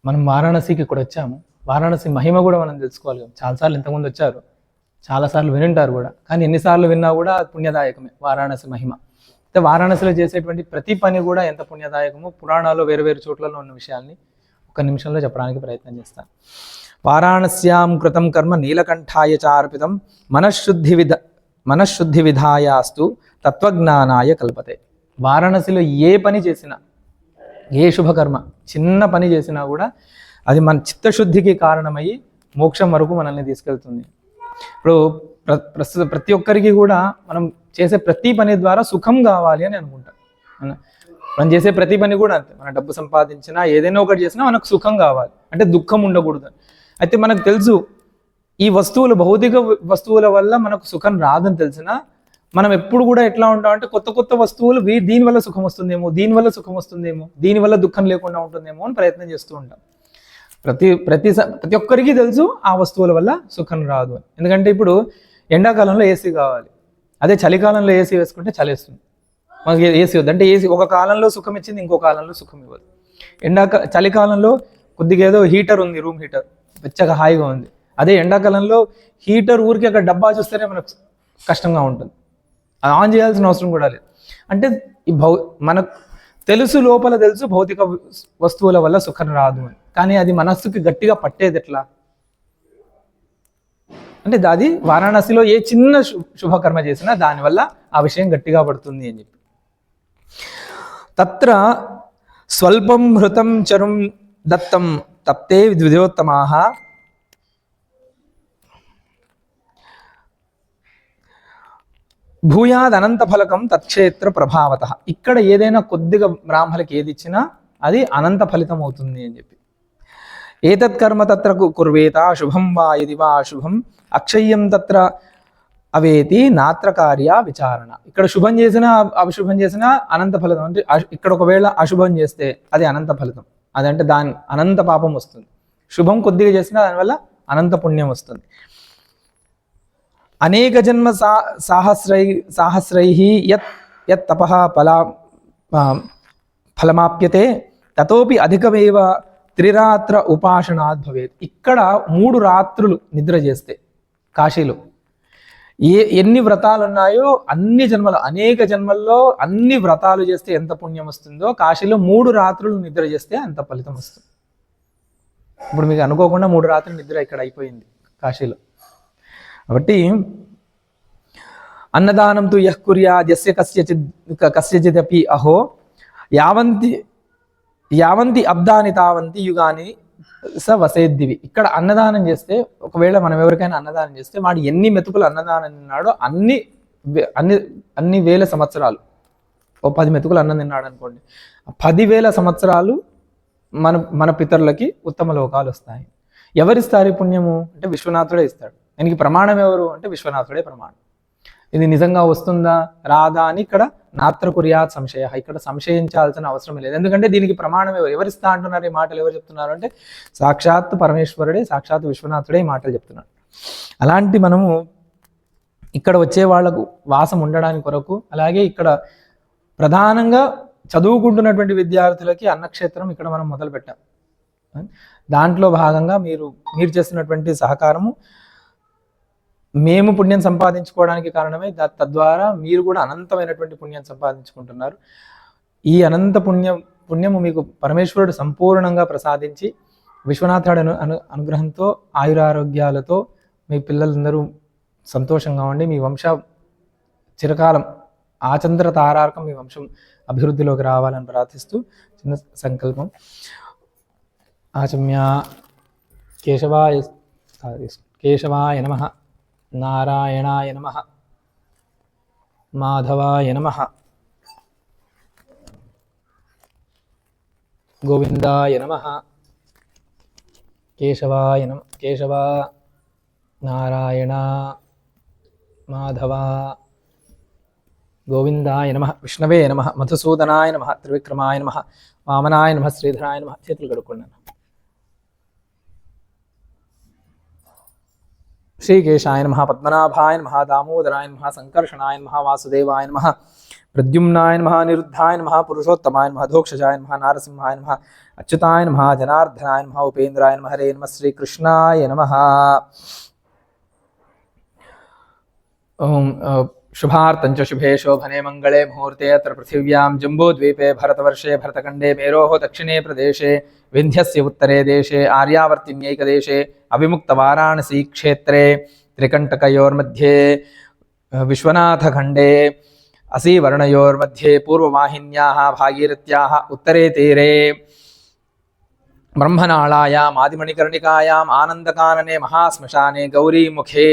మనం వారాణసికి ఇక్కడ వచ్చాము. వారాణసి మహిమ కూడా మనం తెలుసుకోవాలి. చాలాసార్లు ఇంతకుముందు వచ్చారు, చాలాసార్లు వినుంటారు కూడా, కానీ ఎన్నిసార్లు విన్నా కూడా పుణ్యదాయకమే వారాణసి మహిమ. అయితే వారాణసిలో చేసేటువంటి ప్రతి పని కూడా ఎంత పుణ్యదాయకమో పురాణాల్లో వేరు వేరు చోట్లలో ఉన్న విషయాల్ని ఒక నిమిషంలో చెప్పడానికి ప్రయత్నం చేస్తాను. వారాణస్యాం కృతం కర్మ నీలకంఠాయ చార్పితం మనశ్శుద్ధి విధాయాస్తు తత్వజ్ఞానాయ కల్పతే. వారాణసిలో ఏ పని చేసినా, ఏ శుభకర్మ చిన్న పని చేసినా కూడా అది మన చిత్తశుద్ధికి కారణమయ్యి మోక్షం వరకు మనల్ని తీసుకెళ్తుంది. ఇప్పుడు ప్రతి ఒక్కరికి కూడా మనం చేసే ప్రతి పని ద్వారా సుఖం కావాలి అని అనుకుంటాం. మనం చేసే ప్రతి పని కూడా అంతే. మన డబ్బు సంపాదించినా ఏదైనా ఒకటి చేసినా మనకు సుఖం కావాలి, అంటే దుఃఖం ఉండకూడదు. అయితే మనకు తెలుసు ఈ భౌతిక వస్తువుల వల్ల మనకు సుఖం రాదని తెలిసినా మనం ఎప్పుడు కూడా ఎట్లా ఉంటామంటే కొత్త కొత్త వస్తువులు దీనివల్ల సుఖం వస్తుందేమో, దీనివల్ల సుఖం వస్తుందేమో, దీనివల్ల దుఃఖం లేకుండా ఉంటుందేమో అని ప్రయత్నం చేస్తూ ఉంటాం. ప్రతి ఒక్కరికి తెలుసు ఆ వస్తువుల వల్ల సుఖం రాదు అని. ఎందుకంటే ఇప్పుడు ఎండాకాలంలో ఏసీ కావాలి, అదే చలికాలంలో ఏసీ వేసుకుంటే చలేస్తుంది. మనకి ఏసీ వద్దు అంటే ఏసీ ఒక కాలంలో సుఖం ఇచ్చింది, ఇంకో కాలంలో సుఖం ఇవ్వదు. చలికాలంలో కొద్దిగా ఏదో హీటర్ ఉంది, రూమ్ హీటర్ వెచ్చగా హాయిగా ఉంది. అదే ఎండాకాలంలో హీటర్ ఊరికి అక్కడ డబ్బా చూస్తేనే మనకు కష్టంగా ఉంటుంది, అది ఆన్ చేయాల్సిన అవసరం కూడా లేదు. అంటే మనకు తెలుసు, లోపల తెలుసు భౌతిక వస్తువుల వల్ల సుఖం రాదు అని, కానీ అది మనస్సుకి గట్టిగా పట్టేది ఎట్లా అంటే అది వారాణసిలో ఏ చిన్న శుభకర్మ చేసినా దానివల్ల ఆ విషయం గట్టిగా పడుతుంది అని చెప్పి. తత్ర స్వల్పం హృతం చరుం దత్తం తప్తే ద్విజోత్తమాః భూయాద్ అనంత ఫలకం తత్క్షేత్ర ప్రభావత. ఇక్కడ ఏదైనా కొద్దిగా బ్రాహ్మణులకి ఏది ఇచ్చినా అది అనంత ఫలితం అవుతుంది అని చెప్పి. ఏతత్ కర్మ తత్ర కుర్వేత శుభం వా యది వా అశుభం అక్షయ్యం తత్ర అవేతి నాత్ర కార్య విచారణ. ఇక్కడ శుభం చేసినా అశుభం చేసినా అనంత ఫలితం. అంటే ఇక్కడ ఒకవేళ అశుభం చేస్తే అది అనంత ఫలితం, అదంటే దాని అనంత పాపం వస్తుంది. శుభం కొద్దిగా చేసినా దానివల్ల అనంత పుణ్యం వస్తుంది. అనేక జన్మ సాహస్రై యత్ తపః ఫలమాప్యతే తతోపి అధికమేవ త్రిరాత్ర ఉపాసనాద్ భవేత్. ఇక్కడ 3 రాత్రులు నిద్ర చేస్తే కాశీలో ఎన్ని వ్రతాలు ఉన్నాయో అనేక జన్మల్లో అన్ని వ్రతాలు చేస్తే ఎంత పుణ్యం వస్తుందో కాశీలో 3 రాత్రులు నిద్ర చేస్తే అంత ఫలితం వస్తుంది. ఇప్పుడు మీకు అనుకోకుండా 3 రాత్రులు నిద్ర ఇక్కడ అయిపోయింది కాశీలో. కాబట్టి అన్నదానం తు యః కుర్యాద్ యస్య కస్యచిదపి అహో యావంతి అబ్దాని తావంతి యుగాని స వసేద్దివి. ఇక్కడ అన్నదానం చేస్తే, ఒకవేళ మనం ఎవరికైనా అన్నదానం చేస్తే వాడు ఎన్ని మెతుకులు అన్నదానం తిన్నాడో అన్ని వేల సంవత్సరాలు, 10 మెతుకులు అన్నం తిన్నాడు అనుకోండి, 10,000 సంవత్సరాలు మన పితరులకి ఉత్తమ లోకాలు వస్తాయి. ఎవరిస్తారు ఈ పుణ్యము అంటే విశ్వనాథుడే ఇస్తాడు. దీనికి ప్రమాణం ఎవరు అంటే విశ్వనాథుడే ప్రమాణం. ఇది నిజంగా వస్తుందా రాదా అని ఇక్కడ నాత్ర కుర్యాత్ సంశయ, ఇక్కడ సంశయించాల్సిన అవసరం లేదు. ఎందుకంటే దీనికి ప్రమాణం ఎవరిస్తా అంటున్నారు, ఈ మాటలు ఎవరు చెప్తున్నారు అంటే సాక్షాత్ పరమేశ్వరుడే, సాక్షాత్ విశ్వనాథుడే ఈ మాటలు చెప్తున్నాడు. అలాంటి మనము ఇక్కడ వచ్చే వాళ్లకు వాసం ఉండడానికి కొరకు, అలాగే ఇక్కడ ప్రధానంగా చదువుకుంటున్నటువంటి విద్యార్థులకి అన్నక్షేత్రం ఇక్కడ మనం మొదలు పెట్టాం. దాంట్లో భాగంగా మీరు చేస్తున్నటువంటి సహకారము మేము పుణ్యం సంపాదించుకోవడానికి కారణమే. తద్వారా మీరు కూడా అనంతమైనటువంటి పుణ్యం సంపాదించుకుంటున్నారు. ఈ అనంత పుణ్యము మీకు పరమేశ్వరుడు సంపూర్ణంగా ప్రసాదించి విశ్వనాథుడి అనుగ్రహంతో ఆయురారోగ్యాలతో మీ పిల్లలందరూ సంతోషంగా ఉండి మీ వంశ చిరకాలం ఆచంద్ర తారార్కం మీ వంశం అభివృద్ధిలోకి రావాలని ప్రార్థిస్తూ చిన్న సంకల్పం. ఆచమ్య కేశవాయ నమః, నారాయణాయ నమః, మాధవాయ నమః, గోవిందాయ నమః, కేశవాయ నమః, కేశవ, నారాయణ, మాధవ, గోవిందాయ నమః, విష్ణవే నమః, మధుసూదనాయ నమః, త్రివిక్రమాయ నమః, వామనాయ నమః, శ్రీధరాయ నమః. చేతులు కడుక్కున్నాను. श्रीकेशाय नमः, पद्मनाभाय नमः, दामोदराय नमः, संकर्षणाय नमः, वासुदेवाय नमः, प्रद्युम्नाय नमः, अनिरुद्धाय नमः, पुरुषोत्तमाय नमः, धोक्षजाय नमः, नारसिंहाय नमः, अच्युताय नमः, जनार्दनाय नमः, उपेन्द्राय नमः, हरे नमः, श्रीकृष्णाय नमः। ओम शुभार्तंच शुभे शोभने मंगले मुहूर्ते अत्र पृथिव्यां जम्बूद्वीपे भरतवर्षे भरतखंडे मेरोः दक्षिणे प्रदेशे विन्ध्यस्य उत्तरे देशे आर्यावर्तिन्यैकदेशे अविमुक्तवाराणसी क्षेत्रे त्रिकण्टकयोर्मध्ये विश्वनाथखण्डे असीवर्णयोर्मध्ये पूर्ववाहिन्याः भागीरथ्याः उत्तरे तीरे ब्रह्मनाळायाम् आदिमणिकर्णिकायाम् आनन्दकानने महाश्मशाने गौरीमुखे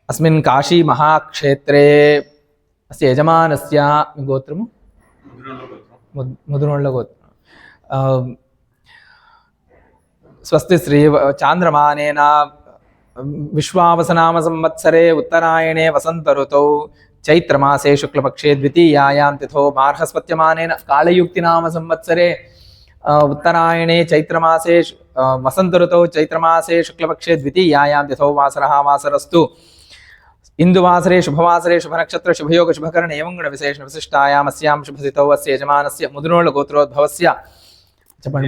अस्मिन् काशी महाक्षेत्रे अस्य यजमानस्य गोत्रं मुदुनोळ्ळ गोत्रं स्वस्ति श्री चान्द्रमानेन विश्वावसनाम संवत्सरे उत्तरायणे वसंत ऋतौ चैत्रमासे शुक्लपक्षे द्वितीयायां तिथौ मार्हस्पत्यमानेन कालयुक्तिनाम संवत्सरे उत्तरायणे चैत्रमासे वसंत ऋतौ चैत्रमासे शुक्लपक्षे द्वितीयायां तिथौ वासरः वासरस्तु इंदुवासरे शुभवासरे शुभनक्षत्र शुभयोग शुभकरण एवं गुण विशेष विशिष्टायाम् अस्यां शुभतिथौ अस्य यजमानस्य मुदुनोळ्ळ गोत्रोद्भवस्य చెప్పండి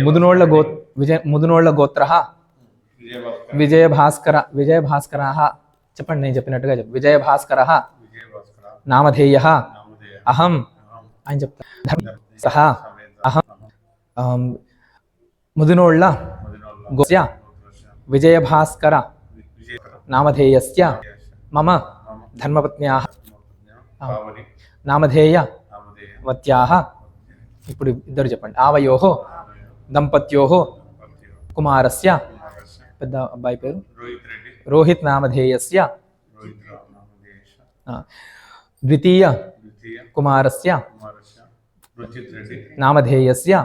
ముదునోళ్ళ గోత్రః విజయభాస్కరః చెప్పండి నేను చెప్పినట్టుగా చెప్పు విజయభాస్కరః నామధేయః అహం అని చెప్తాను సహ అహం ముదునోళ్ళ గోత్రస్య విజయభాస్కర నామధేయస్య మమ ధర్మపత్న్యాః నామధేయ వత్యాః ఇప్పుడు ఇద్దరు చెప్పండి ఆవయోః దంపత్యోః కుమారస్య పెద్ద అబ్బాయి పేరు రోహిత్ నామధేయస్య ద్వితీయ కుమారస్య నామధేయస్య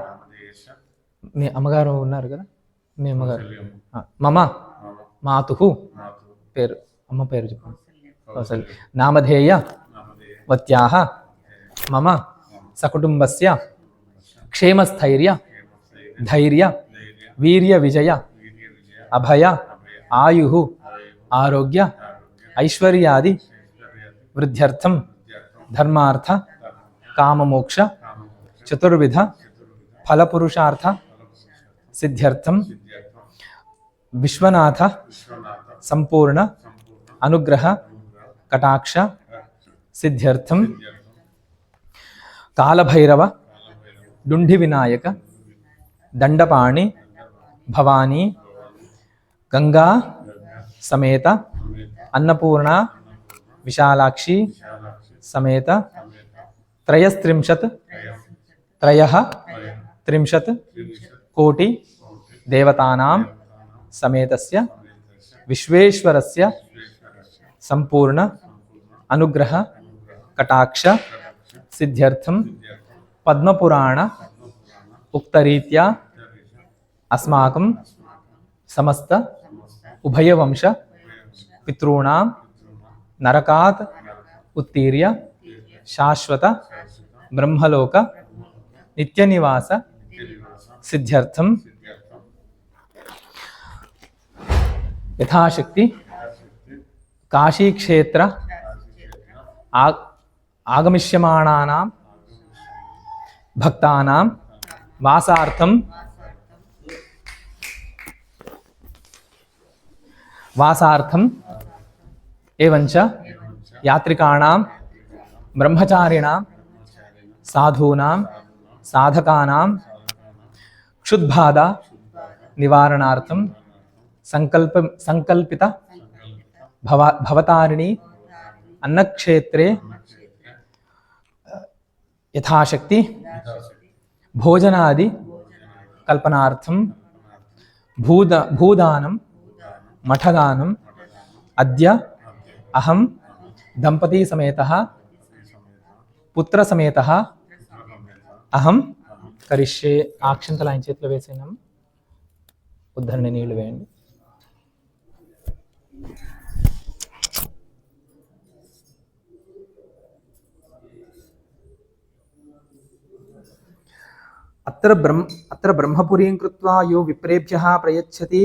మీ అమ్మగారు ఉన్నారు కదా మీ అమ్మగారు మమ మాతుః పేరు అమ్మ పేరు చెప్పండి కౌసల్య నామధేయ వత్యాః మమ సకుటుంబస్య క్షేమస్థైర్య ధైర్య వీర్య విజయ అభయ ఆయు ఆరోగ్య ఐశ్వర్యాది వృద్ధ్యర్థం ధర్మార్థ కామమోక్ష చతుర్విధ ఫలపురుషార్థ సిద్ధ్యర్థం విశ్వనాథ సంపూర్ణ అనుగ్రహ కటాక్ష సిద్ధ్యర్థం కాలభైరవ డుండి వినాయక దండపాణి భవానీ గంగా సమేత అన్నపూర్ణ విశాలాక్షి సమేత త్రయస్త్రింశత్ కోటి దేవతానాం సమేతస్య విశ్వేశ్వరస్య సంపూర్ణ అనుగ్రహ కటాక్ష సిద్ధ్యర్థం పద్మపురాణ ఉక్తరీత్యా అస్మాకం సమస్త ఉభయవంశ పితॄణాం నరకాత్ ఉత్తీర్య శాశ్వత బ్రహ్మలోక నిత్యనివాస సిద్ధ్యర్థం యథాశక్తి కాశీక్షేత్ర ఆగమిష్యమాణానాం భక్తానాం వాసార్థం ఏవంచ యాత్రికాణాం బ్రహ్మచారిణాం సాధూనాం సాధకానాం క్షుద్బాధ నివారణార్థం సంకల్పిత భవతారిణి అన్నక్షేత్రే యథాశక్తి భోజనాది కల్పనార్థం భూదానం మఠదానం అద్య అహం దంపతి సమేతః పుత్ర సమేతః అహం కరిష్యే. అక్షంతలు ఆయన చేతిలో వేసేనాం, ఉద్ధరణ నీళ్లు వేయండి. అత్ర బ్రహ్మపురీం కృత్వా యో విప్రేభ్యః ప్రయచ్చతి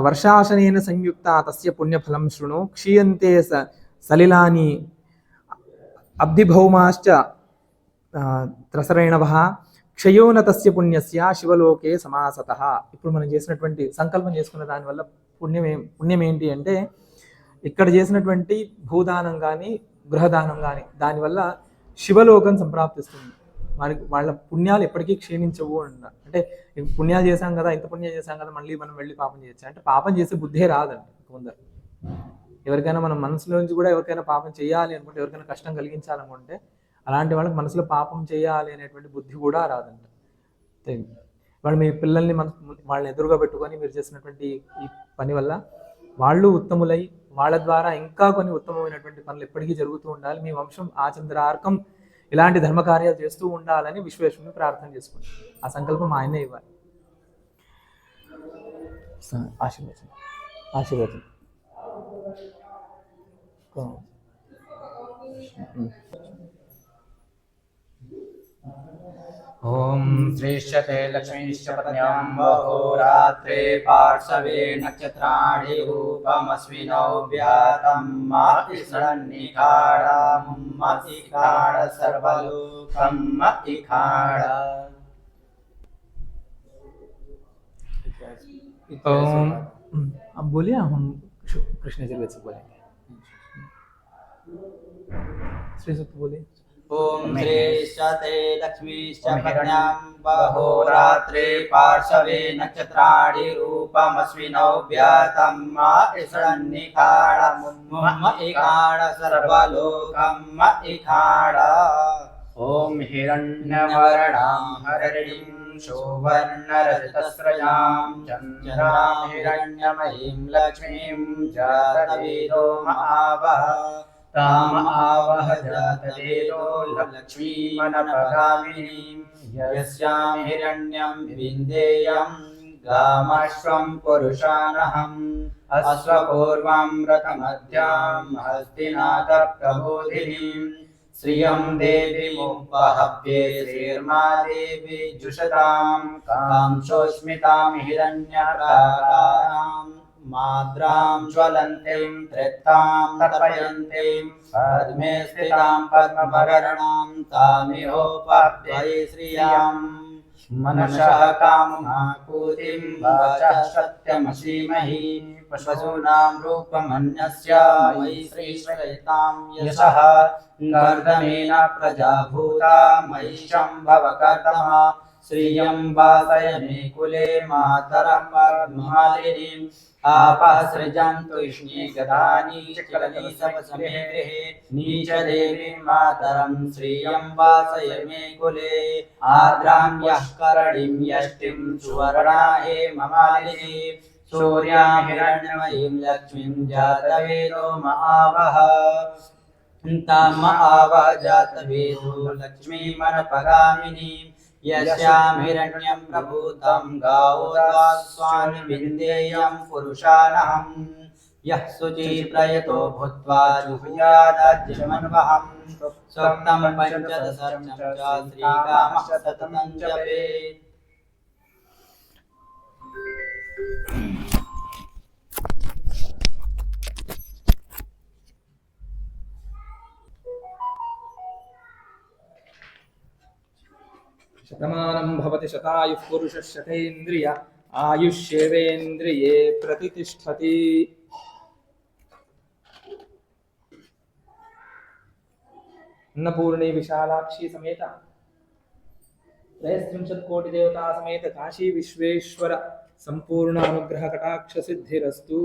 వర్షాశనేన సంయుక్త తస్య పుణ్యఫలం శృణు క్షీయంతే సలిలాని అబ్ధిభౌమాశ్చ త్రసరేణవః క్షయోన తస్య పుణ్యస్య శివలోకే సమాసతః. ఇప్పుడు మనం చేసినటువంటి సంకల్పం చేసుకున్న దానివల్ల పుణ్యం ఏంటి అంటే, ఇక్కడ చేసినటువంటి భూదానం కానీ గృహదానం కానీ దానివల్ల శివలోకం సంప్రాప్తిస్తుంది. వాళ్ళ పుణ్యాలు ఎప్పటికీ క్షీణించవు అంటే పుణ్యాలు చేశాం కదా, ఇంత పుణ్యం చేశాం కదా, మళ్ళీ మనం వెళ్ళి పాపం చేయొచ్చు అంటే పాపం చేసే బుద్ధే రాదండి కొందరు. ఎవరికైనా మనం మనసులో నుంచి కూడా ఎవరికైనా పాపం చేయాలి అనుకుంటే, ఎవరికైనా కష్టం కలిగించాలనుకుంటే అలాంటి వాళ్ళకి మనసులో పాపం చేయాలి అనేటువంటి బుద్ధి కూడా రాదంట. వాళ్ళు మీ పిల్లల్ని వాళ్ళని ఎదురుగా పెట్టుకొని మీరు చేసినటువంటి ఈ పని వల్ల వాళ్ళు ఉత్తములై వాళ్ళ ద్వారా ఇంకా కొన్ని ఉత్తమమైనటువంటి పనులు ఎప్పటికీ జరుగుతూ ఉండాలి, మీ వంశం ఆచంద్రార్కం ఇలాంటి ధర్మకార్యాలు చేస్తూ ఉండాలని విశ్వేశ్వరుని ప్రార్థన చేసుకుంటాం. ఆ సంకల్పం ఆయనే ఇవ్వాలి. ఆశీర్వచనం ఆశీర్వచనం. ఓం శ్రీశ్చతే లక్ష్మీశ్చ పత్న్యాం బహోరాత్రే పార్శ్వే నక్షత్రాణి రూపమస్మినౌ వ్యాతం మతిఖాడ సర్వలోకం మతిఖాడ. अब बोलिए, हम कृष्ण जगत से बोलेंगे. श्री सूक्त बोलिए. ओम श्रीश्चते लक्ष्मीश्च पत्न्यां बहोरात्रे पार्श्वे नक्षत्राणि रूपमस्मिनौ व्यातं मतिषण्णिखाड मतिखाड सर्वलोकं मतिखाड. ओम हिरण्यवर्णां हरिणीं शोभर्णरजतस्रजां चन्द्रां हिरण्यमयीं लक्ष्मीं जातवेदो महावः ताम आवह जातवेदो लक्ष्मीमनपगामिनीं यस्यां हिरण्यं विन्देयं गामश्वं पुरुषानहम् अश्वपूर्वं रथमध्यां हस्तिनाथप्रबोधिनीं श्रियं देवीमुपहव्ये श्रीर्मा देवी जुषतां कांशोस्मितां हिरण्यप्राकारां माद्रां ज्वलन्तीं त्रित्तां तर्पयन्तीं पद्मे स्थितां पद्मभरणां तामिहोपहव्ये श्रियं मनसः काममाकूतिं वाचः सत्यमसीमहि पशूनां रूपमन्यस्य मयि श्रीश्रयतां यशः कर्दमेन प्रजाभूता मयि शम्भवकर्दमा श्रियं वासय मे कुले मातरं पद्ममालिनीं आपः सृजन्तु इष्णे गदानि चिकलनी समे गृहे नीचदेवी मातरं श्रियं वासय मे कुले आर्द्रां यः करणीं यष्टिं सुवर्णा हेममालिनी सूर्यां हिरण्यमयीं लक्ष्मीं जातवेदो महावः ताम आवह जातवेदो लक्ष्मीमनपगामिनीं यस्यां हिरण्यं प्रभूतं गावोदास्वान् विन्देयं पुरुषानहम् यः शुचिप्रयतो भूत्वा जुहुयादाज्यमन्वहं स्वक्तं पञ्चदशं च श्रीकामः सततं जपेत्. शतमानं भवति शतायुः पुरुषः शतेन्द्रिय आयुष्येवेन्द्रिये प्रतितिष्ठति. अन्नपूर्णी विशालाक्षी समेत 33 कोटि देवता समेत काशी विश्वेश्वर संपूर्ण अनुग्रह कटाक्ष सिद्धिरस्तु.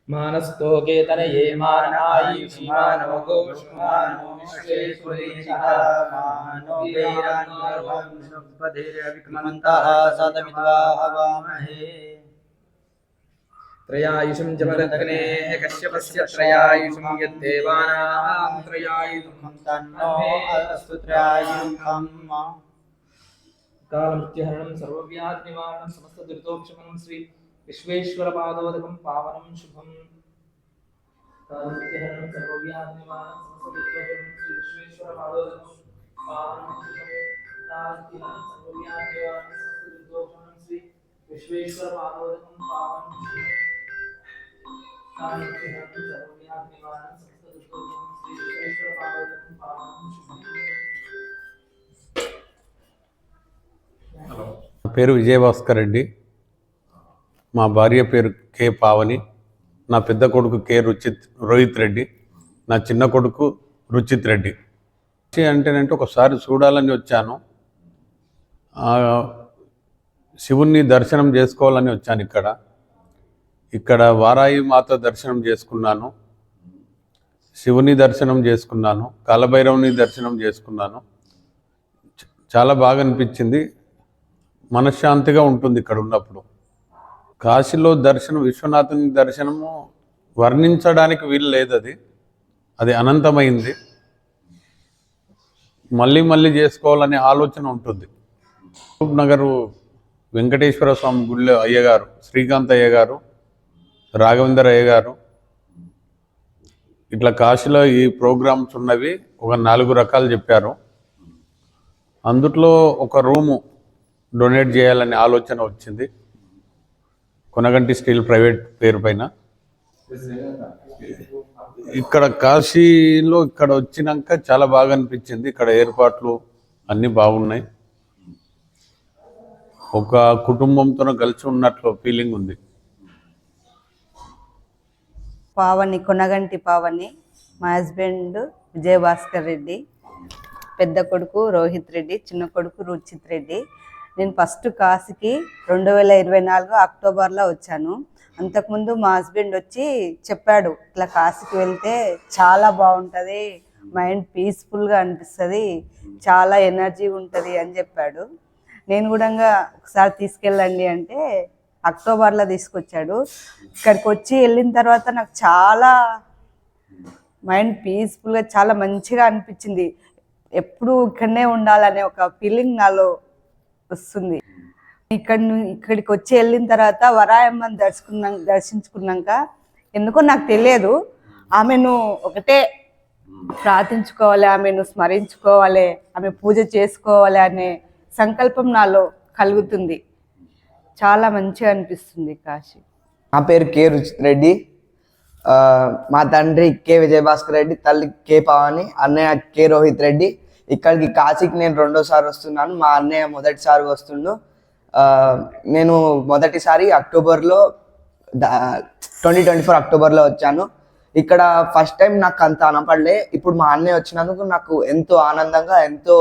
मानस्तोके तनये मानायुषि मानो गोषुमानो विश्वेश्वरीशः मानो वीरान्यर्वं शुभधीरविक्मन्तः सदमित्वा हवामहे. त्रयायुषं जमदग्नेः कश्यपस्य त्रयायुषं यद्देवानां त्रयायुषं तन्नो अस्तु त्रयायुषम् कालमृत्युहरणं सर्वव्याधिनिवारणं समस्तदुरितोपशमनं श्री विश्वेश्वरपादोदकं पावनं शुभम् कालमृत्युहरणं सर्वव्याधिनिवारणं समस्तदुरितोपशमनं श्री विश्वेश्वरपादोदकं पावनं शुभम् कालमृत्युहरणं सर्वव्याधिनिवारणं समस्तदुरितोपशमनं श्री विश्वेश्वरपादोदकं पावनं शुभम् कालमृत्युहरणं सर्वव्याधिनिवारणं समस्तदुरितोपशमनं श्री विश्वेश्वरपादोदकं पावनं शुभम् నా పేరు విజయభాస్కర్ రెడ్డి. మా భార్య పేరు కే పావని. నా పెద్ద కొడుకు కే రోహిత్ రెడ్డి. నా చిన్న కొడుకు రుచిత్ రెడ్డి. అంటేనంటే ఒకసారి చూడాలని వచ్చాను, శివుణ్ణి దర్శనం చేసుకోవాలని వచ్చాను. ఇక్కడ వారాయి మాత దర్శనం చేసుకున్నాను, శివుని దర్శనం చేసుకున్నాను, కాలభైరవుని దర్శనం చేసుకున్నాను. చాలా బాగా అనిపించింది, మనశ్శాంతిగా ఉంటుంది ఇక్కడ ఉన్నప్పుడు. కాశీలో దర్శనం, విశ్వనాథుని దర్శనము వర్ణించడానికి వీలు లేదు, అది అనంతమైంది. మళ్ళీ మళ్ళీ చేసుకోవాలనే ఆలోచన ఉంటుంది. నగరు వెంకటేశ్వర స్వామి గుళ్ళో అయ్యగారు శ్రీకాంత్ అయ్యగారు, రాఘవేందర్ అయ్యగారు, ఇట్లా కాశీలో ఈ ప్రోగ్రామ్స్ ఉన్నవి ఒక 4 రకాలు చెప్పారు. అందుట్లో ఒక రూము డొనేట్ చేయాలనే ఆలోచన వచ్చింది, కొనగంటి స్టీల్ ప్రైవేట్ పేరు పైన. ఇక్కడ కాశీలో ఇక్కడ వచ్చినాక చాలా బాగా అనిపించింది. ఇక్కడ ఏర్పాట్లు అన్నీ బాగున్నాయి, ఒక కుటుంబంతో కలిసి ఉన్నట్లు ఫీలింగ్ ఉంది. పావని, కొనగంటి పావని. మా హస్బెండ్ విజయభాస్కర్ రెడ్డి, పెద్ద కొడుకు రోహిత్ రెడ్డి, చిన్న కొడుకు రుచిత్ రెడ్డి. నేను ఫస్ట్ కాశీకి 2024 అక్టోబర్లో వచ్చాను. అంతకుముందు మా హస్బెండ్ వచ్చి చెప్పాడు, ఇట్లా కాశీకి వెళ్తే చాలా బాగుంటుంది, మైండ్ పీస్ఫుల్గా అనిపిస్తుంది, చాలా ఎనర్జీ ఉంటుంది అని చెప్పాడు. నేను కూడా ఒకసారి తీసుకెళ్ళండి అంటే అక్టోబర్లో తీసుకొచ్చాడు. ఇక్కడికి వచ్చి వెళ్ళిన తర్వాత నాకు చాలా మైండ్ పీస్ఫుల్గా చాలా మంచిగా అనిపించింది. ఎప్పుడు ఇక్కడనే ఉండాలనే ఒక ఫీలింగ్ నాలో వస్తుంది. ఇక్కడికి వచ్చి వెళ్ళిన తర్వాత వరాయమ్మని దర్శించుకున్నాక ఎందుకో నాకు తెలియదు, ఆమెను ఒకటే ప్రార్థించుకోవాలి, ఆమెను స్మరించుకోవాలి, ఆమె పూజ చేసుకోవాలి అనే సంకల్పం నాలో కలుగుతుంది. చాలా మంచిగా అనిపిస్తుంది కాశీ. నా పేరు కే రుచిత్ రెడ్డి. మా తండ్రి కే విజయభాస్కర్ రెడ్డి, తల్లి కే పావని, అన్నయ్య కే రోహిత్ రెడ్డి. ఇక్కడికి కాశీకి నేను 2వ సారి వస్తున్నాను, మా అన్నయ్య మొదటిసారి వస్తుండు. నేను మొదటిసారి 2024 అక్టోబర్లో వచ్చాను. ఇక్కడ ఫస్ట్ టైం నాకు అంత అనపడలే. ఇప్పుడు మా అన్నయ్య వచ్చినందుకు నాకు ఎంతో ఆనందంగా, ఎంతో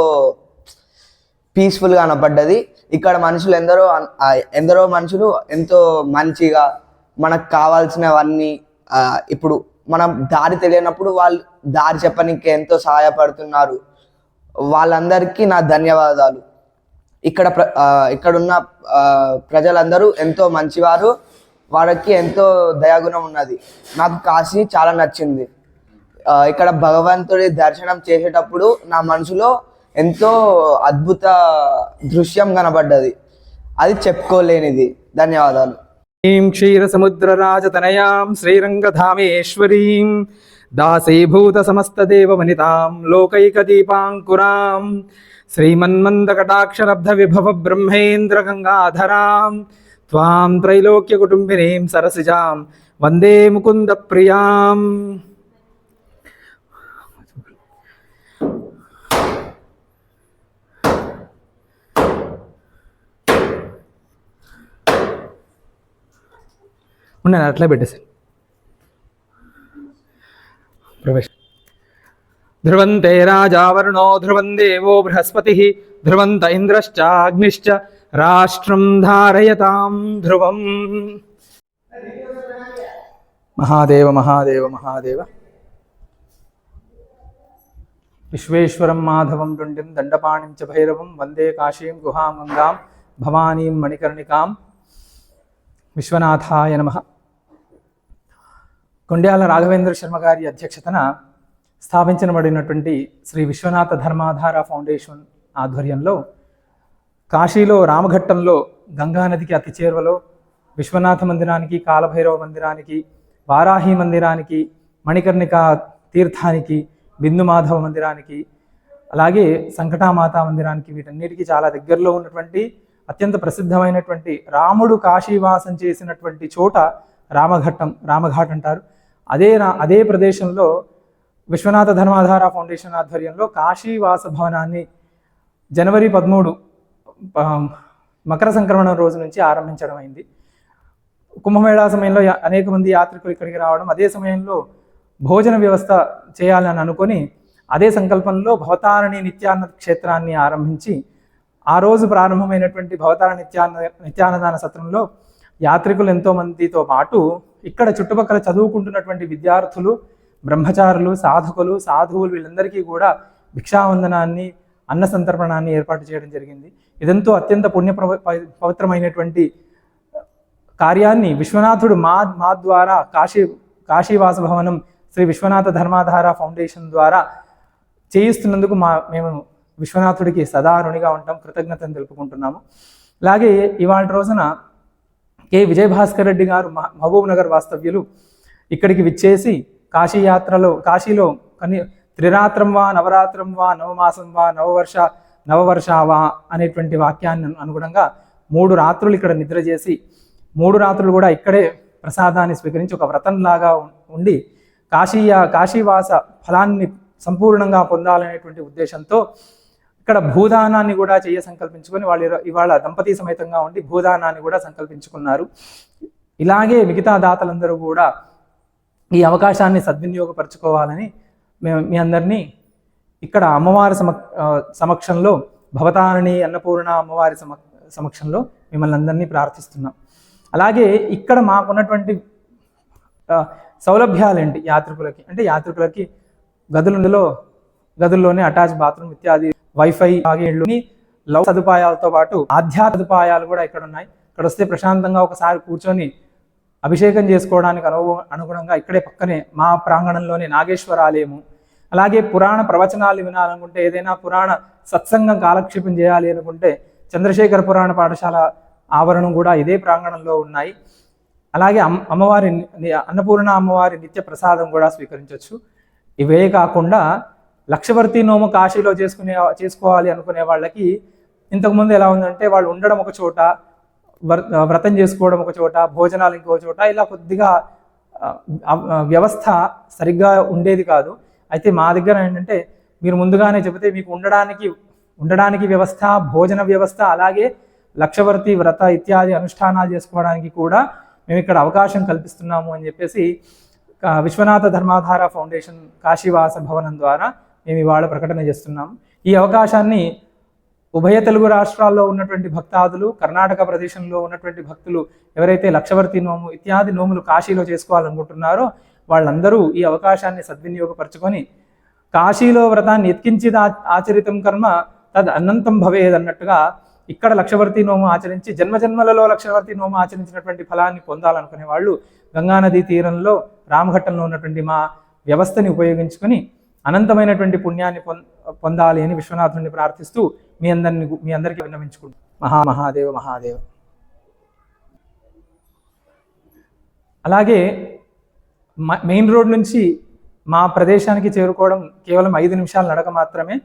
పీస్ఫుల్గా అనపడ్డది. ఇక్కడ మనుషులు ఎందరో మనుషులు ఎంతో మంచిగా మనకు కావాల్సినవన్నీ, ఇప్పుడు మనం దారి తెలియనప్పుడు వాళ్ళు దారి చెప్పడానికి ఎంతో సహాయపడుతున్నారు. వాళ్ళందరికీ నా ధన్యవాదాలు. ఇక్కడున్న ప్రజలందరూ ఎంతో మంచివారు, వాళ్ళకి ఎంతో దయాగుణం ఉన్నది. నాకు కాశీ చాలా నచ్చింది. ఇక్కడ భగవంతుడి దర్శనం చేసేటప్పుడు నా మనసులో ఎంతో అద్భుత దృశ్యం కనబడ్డది, అది చెప్పుకోలేనిది. ధన్యవాదాలు. క్షీరసముద్రరాజతనయాం శ్రీరంగధామేశ్వరీం దాసీభూత సమస్తదేవవనితాం లోకైకదీపాంకురాం శ్రీమన్మందకటాక్షరబ్ధ విభవ బ్రహ్మేంద్ర గంగాధరాం త్వాం త్రైలోక్యకుటుంబినీం సరసిజాం వందే ముకుంద ప్రియాం. ఉన్నాను అట్లా పెట్టేసాను. ప్రవేశ ధ్రువంతే రాజావరుణో ధ్రువం దేవో బృహస్పతి ధ్రువంత ఇంద్రశ్చాగ్నిశ్చ రాష్ట్రం ధారయతాం ధ్రువం. మహాదేవ మహాదేవ మహాదేవ. విశ్వేశ్వరం మాధవం డుండిం దండపాణిం చ భైరవం వందే కాశీం గుహాం గంగాం భవానీం మణికర్ణికాం. విశ్వనాథాయ నమః. కొండ్యాల రాఘవేంద్ర శర్మ గారి అధ్యక్షతన స్థాపించబడినటువంటి శ్రీ విశ్వనాథ ధర్మాధార ఫౌండేషన్ ఆధ్వర్యంలో కాశీలో రామఘట్టంలో గంగానదికి అతి చేరువలో విశ్వనాథ మందిరానికి, కాలభైరవ మందిరానికి, వారాహి మందిరానికి, మణికర్ణిక తీర్థానికి, బిందు మాధవ మందిరానికి, అలాగే సంకటామాత మందిరానికి, వీటన్నిటికీ చాలా దగ్గరలో ఉన్నటువంటి అత్యంత ప్రసిద్ధమైనటువంటి రాముడు కాశీవాసం చేసినటువంటి చోట రామఘాట్ అంటారు. అదే ప్రదేశంలో విశ్వనాథ ధర్మాధార ఫౌండేషన్ ఆధ్వర్యంలో కాశీవాస భవనాన్ని జనవరి 13 మకర సంక్రమణం రోజు నుంచి ఆరంభించడం అయింది. కుంభమేళా సమయంలో అనేక మంది యాత్రికులు ఇక్కడికి రావడం, అదే సమయంలో భోజన వ్యవస్థ చేయాలని అనుకొని అదే సంకల్పంలో భవతారిణి నిత్యాన్న క్షేత్రాన్ని ఆరంభించి ఆ రోజు ప్రారంభమైనటువంటి భవతారిణి నిత్యాన్నదాన సత్రంలో యాత్రికులు ఎంతోమందితో పాటు ఇక్కడ చుట్టుపక్కల చదువుకుంటున్నటువంటి విద్యార్థులు, బ్రహ్మచారులు, సాధకులు, సాధువులు వీళ్ళందరికీ కూడా భిక్షావందనాన్ని, అన్న సంతర్పణాన్ని ఏర్పాటు చేయడం జరిగింది. ఇదంతా అత్యంత పవిత్రమైనటువంటి కార్యాన్ని విశ్వనాథుడు మా ద్వారా కాశీవాస భవనం శ్రీ విశ్వనాథ ధర్మాధార ఫౌండేషన్ ద్వారా చేయిస్తున్నందుకు మేము విశ్వనాథుడికి సదా రుణిగా ఉంటాం, కృతజ్ఞతను తెలుపుకుంటున్నాము. అలాగే ఇవాళ రోజున కె విజయభాస్కర్ రెడ్డి గారు మహబూబ్ నగర్ వాస్తవ్యులు ఇక్కడికి విచ్చేసి కాశీలో త్రిరాత్రం వా, నవరాత్రం వా, నవమాసం వా, నవవర్ష వా అనేటువంటి వాక్యాన్ని అనుగుణంగా 3 రాత్రులు ఇక్కడ నిద్ర చేసి 3 రాత్రులు కూడా ఇక్కడే ప్రసాదాన్ని స్వీకరించి ఒక వ్రతంలాగా ఉండి కాశీవాస ఫలాన్ని సంపూర్ణంగా పొందాలనేటువంటి ఉద్దేశంతో ఇక్కడ భూదానాన్ని కూడా సంకల్పించుకొని వాళ్ళు ఇవాళ దంపతి సమేతంగా ఉండి భూదానాన్ని కూడా సంకల్పించుకున్నారు. ఇలాగే మిగతా దాతలందరూ కూడా ఈ అవకాశాన్ని సద్వినియోగపరచుకోవాలని మీ అందరినీ ఇక్కడ అమ్మవారి సమక్షంలో, భవతారిణి అన్నపూర్ణ అమ్మవారి సమక్షంలో మిమ్మల్ని అందరినీ ప్రార్థిస్తున్నాం. అలాగే ఇక్కడ మాకున్నటువంటి సౌలభ్యాలేంటి యాత్రికులకి అంటే, యాత్రికులకి గదుల్లోనే అటాచ్ బాత్రూమ్ ఇత్యాది, వైఫై, లవ్ సదుపాయాలతో పాటు ఆధ్యాత్మిక సదుపాయాలు కూడా ఇక్కడ ఉన్నాయి. ఇక్కడ వస్తే ప్రశాంతంగా ఒకసారి కూర్చొని అభిషేకం చేసుకోవడానికి అనుగుణంగా ఇక్కడే పక్కనే మా ప్రాంగణంలోనే నాగేశ్వర ఆలయము, అలాగే పురాణ ప్రవచనాలు వినాలనుకుంటే, ఏదైనా పురాణ సత్సంగం కాలక్షేపం చేయాలి అనుకుంటే చంద్రశేఖర పురాణ పాఠశాల ఆవరణం కూడా ఇదే ప్రాంగణంలో ఉన్నాయి. అలాగే అన్నపూర్ణ అమ్మవారి నిత్య ప్రసాదం కూడా స్వీకరించవచ్చు. ఇవే కాకుండా లక్షవర్తి నోము కాశీలో చేసుకోవాలి అనుకునే వాళ్ళకి ఇంతకుముందు ఎలా ఉందంటే, వాళ్ళు ఉండడం ఒక చోట, వ్రతం చేసుకోవడం ఒక చోట, భోజనాలు ఇంకో చోట, ఇలా కొద్దిగా వ్యవస్థ సరిగ్గా ఉండేది కాదు. అయితే మా దగ్గర ఏంటంటే, మీరు ముందుగానే చెబితే మీకు ఉండడానికి వ్యవస్థ, భోజన వ్యవస్థ, అలాగే లక్షవర్తి వ్రత ఇత్యాది అనుష్ఠానాలు చేసుకోవడానికి కూడా మేము ఇక్కడ అవకాశం కల్పిస్తున్నాము అని చెప్పేసి విశ్వనాథ ధర్మాధార ఫౌండేషన్ కాశీవాస భవనం ద్వారా మేము ఇవాళ ప్రకటన చేస్తున్నాము. ఈ అవకాశాన్ని ఉభయ తెలుగు రాష్ట్రాల్లో ఉన్నటువంటి భక్తాదులు, కర్ణాటక ప్రదేశంలో ఉన్నటువంటి భక్తులు ఎవరైతే లక్షవర్తి నోము ఇత్యాది నోములు కాశీలో చేసుకోవాలనుకుంటున్నారో వాళ్ళందరూ ఈ అవకాశాన్ని సద్వినియోగపరచుకొని కాశీలో వ్రతాన్ని ఎత్కించి ఆచరితం కర్మ తద్ అనంతం భవేద్ అన్నట్టుగా ఇక్కడ లక్షవర్తి నోము ఆచరించి జన్మజన్మలలో లక్షవర్తి నోము ఆచరించినటువంటి ఫలాన్ని పొందాలనుకునే వాళ్ళు గంగానదీ తీరంలో రామఘట్టంలో ఉన్నటువంటి మా వ్యవస్థని ఉపయోగించుకొని అనంతమైనటువంటి పుణ్యాన్ని పొందాలి అని విశ్వనాథుడిని ప్రార్థిస్తూ మీ అందరికీ విన్నవించుకుంటాం. మహాదేవ. అలాగే మెయిన్ రోడ్ నుంచి మా ప్రదేశానికి చేరుకోవడం కేవలం 5 నిమిషాల నడక మాత్రమే.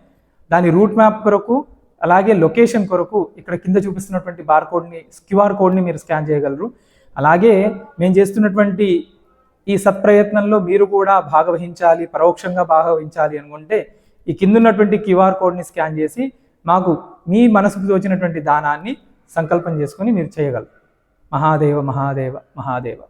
దాని రూట్ మ్యాప్ కొరకు, అలాగే లొకేషన్ కొరకు ఇక్కడ కింద చూపిస్తున్నటువంటి క్యూఆర్ కోడ్ని మీరు స్కాన్ చేయగలరు. అలాగే మేము చేస్తున్నటువంటి ఈ సత్ప్రయత్నంలో మీరు కూడా భాగవహించాలి, పరోక్షంగా భాగవహించాలి అనుకుంటే ఈ కింద ఉన్నటువంటి క్యూఆర్ కోడ్ని స్కాన్ చేసి మాకు మీ మనసుకు తోచినటువంటి దానాన్ని సంకల్పం చేసుకొని మీరు చేయగలరు. మహాదేవ.